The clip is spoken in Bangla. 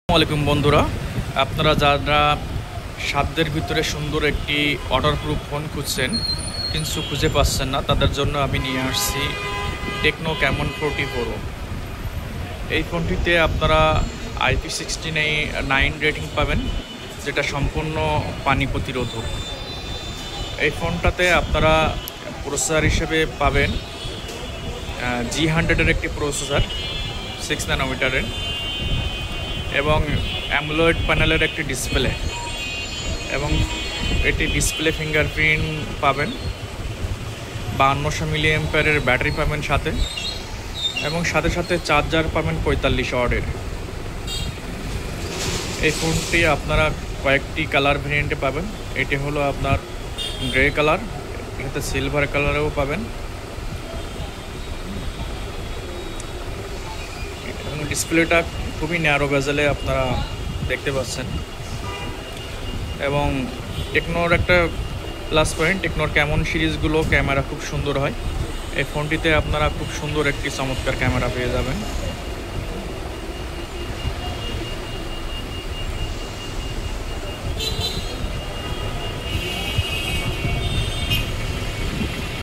আসসালামাইকুম বন্ধুরা, আপনারা যারা সাধ্যের ভিতরে সুন্দর একটি ওয়াটারপ্রুফ ফোন খুঁজছেন কিন্তু খুঁজে পাচ্ছেন না, তাদের জন্য আমি নিয়ে আসছি টেকনো ক্যামন 40 প্রো। এই ফোনটিতে আপনারা IP69 রেটিং পাবেন, যেটা সম্পূর্ণ পানি প্রতিরোধক। এই ফোনটাতে আপনারা প্রসেসর হিসেবে পাবেন G100-এর একটি প্রসেসর 6 ন্যানোমিটারের এবং অ্যামোলেড প্যানেলের একটি ডিসপ্লে, এবং এটি ডিসপ্লে ফিঙ্গারপ্রিন্ট পাবেন। 5200 মিলিঅ্যাম্পিয়ারের ব্যাটারি পাবেন সাথে, এবং সাথে সাথে চার্জার পাবেন 45 ওয়াটের। এই ফোনটি আপনারা কয়েকটি কালার ভেরিয়েন্টে পাবেন। এটি হলো আপনার গ্রে কালার, এটাতে সিলভার কালারেও পাবেন, এবং ডিসপ্লেটা খুবই ন্যারো বেজেলে আপনারা দেখতে পাচ্ছেন। এবং টেকনোর একটা প্লাস পয়েন্ট, টেকনোর ক্যামন সিরিজগুলো ক্যামেরা খুব সুন্দর হয়। এই ফোনটিতে আপনারা খুব সুন্দর একটি চমৎকার ক্যামেরা পেয়ে যাবেন।